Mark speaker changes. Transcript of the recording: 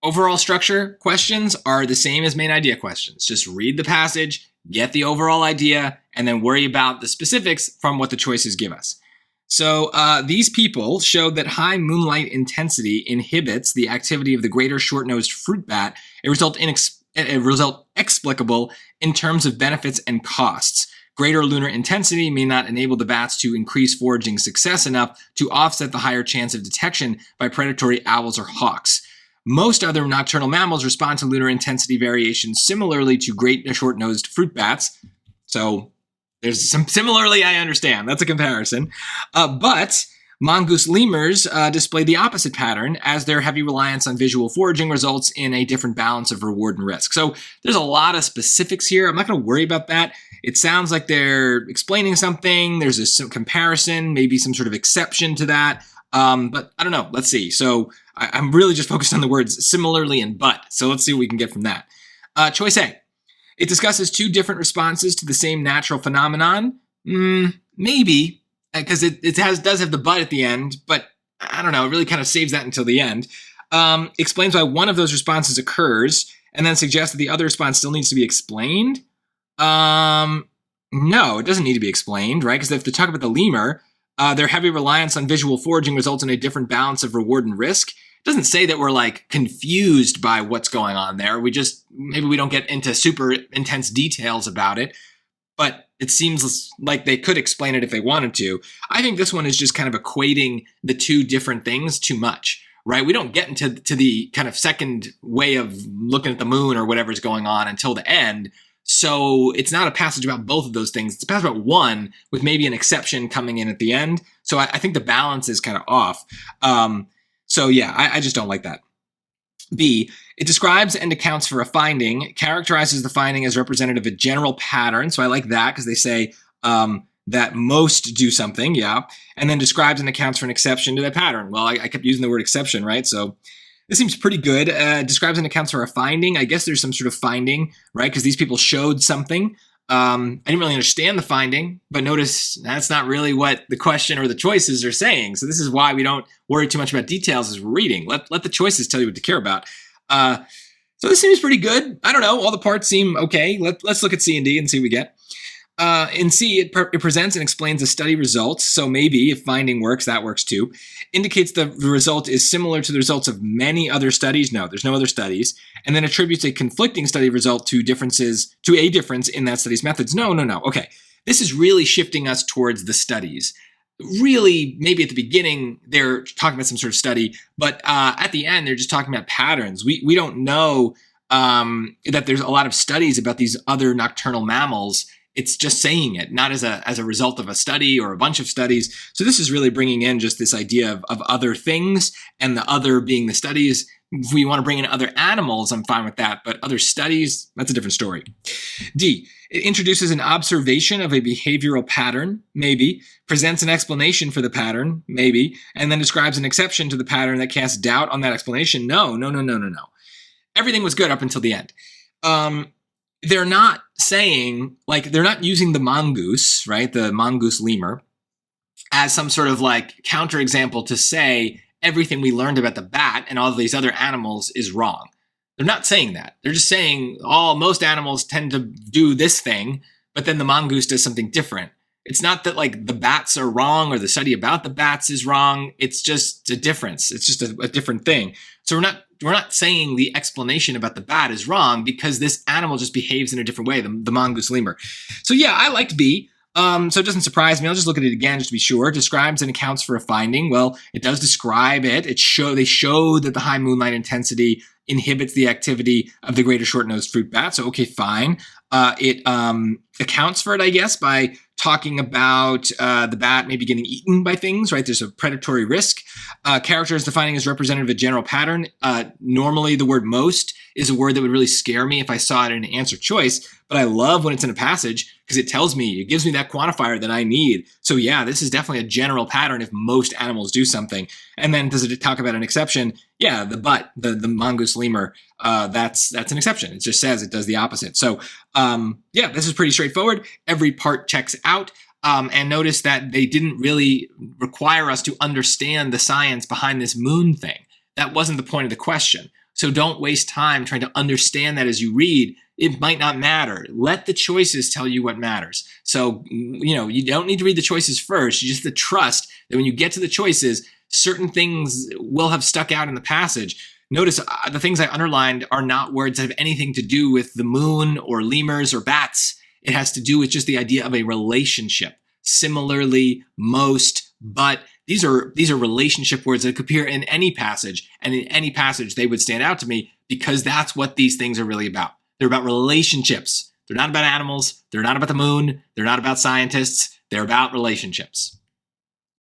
Speaker 1: Overall structure questions are the same as main idea questions. Just read the passage, get the overall idea, and then worry about the specifics from what the choices give us. So these people showed that high moonlight intensity inhibits the activity of the greater short-nosed fruit bat, a result explicable in terms of benefits and costs. Greater lunar intensity may not enable the bats to increase foraging success enough to offset the higher chance of detection by predatory owls or hawks. Most other nocturnal mammals respond to lunar intensity variations similarly to great short-nosed fruit bats. So there's some similarly, I understand. That's a comparison. But mongoose lemurs display the opposite pattern, as their heavy reliance on visual foraging results in a different balance of reward and risk. So there's a lot of specifics here. I'm not going to worry about that. It sounds like they're explaining something. There's some comparison, maybe some sort of exception to that. But I don't know. Let's see. So I'm really just focused on the words similarly and but. So let's see what we can get from that. Choice A. It discusses two different responses to the same natural phenomenon. Maybe, because it does have the but at the end, but I don't know. It really kind of saves that until the end. Explains why one of those responses occurs, and then suggests that the other response still needs to be explained. No, it doesn't need to be explained, right? Because if they talk about the lemur, their heavy reliance on visual foraging results in a different balance of reward and risk. It doesn't say that we're like confused by what's going on there. Maybe we don't get into super intense details about it, but it seems like they could explain it if they wanted to. I think this one is just kind of equating the two different things too much, right? We don't get into the kind of second way of looking at the moon or whatever's going on until the end. So it's not a passage about both of those things. It's a passage about one with maybe an exception coming in at the end. So I think the balance is kind of off. So yeah, I just don't like that. B, it describes and accounts for a finding, characterizes the finding as representative of a general pattern. So I like that because they say that most do something, yeah, and then describes and accounts for an exception to that pattern. Well, I kept using the word exception, right? So this seems pretty good. Describes and accounts for a finding. I guess there's some sort of finding, right? Because these people showed something. I didn't really understand the finding, but notice that's not really what the question or the choices are saying. So this is why we don't worry too much about details as we're reading. Let the choices tell you what to care about. So this seems pretty good. I don't know. All the parts seem okay. Let's look at C and D and see what we get. In C, it presents and explains the study results. So maybe if finding works, that works too. Indicates the result is similar to the results of many other studies. No, there's no other studies. And then attributes a conflicting study result to a difference in that study's methods. No. Okay. This is really shifting us towards the studies. Really, maybe at the beginning, they're talking about some sort of study, but at the end, they're just talking about patterns. We don't know that there's a lot of studies about these other nocturnal mammals. It's just saying it, not as a result of a study or a bunch of studies. So this is really bringing in just this idea of other things, and the other being the studies. If we want to bring in other animals, I'm fine with that. But other studies, that's a different story. D, it introduces an observation of a behavioral pattern, maybe. Presents an explanation for the pattern, maybe. And then describes an exception to the pattern that casts doubt on that explanation. No. Everything was good up until the end. They're not saying, they're not using the mongoose, right? The mongoose lemur as some sort of counterexample to say everything we learned about the bat and all of these other animals is wrong. They're not saying that. They're just saying, most animals tend to do this thing, but then the mongoose does something different. It's not that the bats are wrong or the study about the bats is wrong. It's just a difference. It's just a different thing. So we're not saying the explanation about the bat is wrong because this animal just behaves in a different way, the mongoose lemur. So yeah, I liked B. So it doesn't surprise me. I'll just look at it again just to be sure. Describes and accounts for a finding. Well, it does describe it. They show that the high moonlight intensity inhibits the activity of the greater short-nosed fruit bat. So okay, fine. It accounts for it, I guess, by talking about the bat maybe getting eaten by things, right? There's a predatory risk. Character is defining as representative of a general pattern. Normally, the word most is a word that would really scare me if I saw it in an answer choice, but I love when it's in a passage because it gives me that quantifier that I need. So yeah, this is definitely a general pattern if most animals do something. And then does it talk about an exception? Yeah, the mongoose lemur, that's an exception. It just says it does the opposite. So yeah, this is pretty straightforward. Every part checks out. And notice that they didn't really require us to understand the science behind this moon thing. That wasn't the point of the question. So don't waste time trying to understand that as you read. It might not matter. Let the choices tell you what matters. So, you don't need to read the choices first. You just have to trust that when you get to the choices, certain things will have stuck out in the passage. Notice the things I underlined are not words that have anything to do with the moon or lemurs or bats. It has to do with just the idea of a relationship. Similarly, most, but these are relationship words that could appear in any passage, and in any passage they would stand out to me because that's what these things are really about. They're about relationships. They're not about animals. They're not about the moon. They're not about scientists. They're about relationships.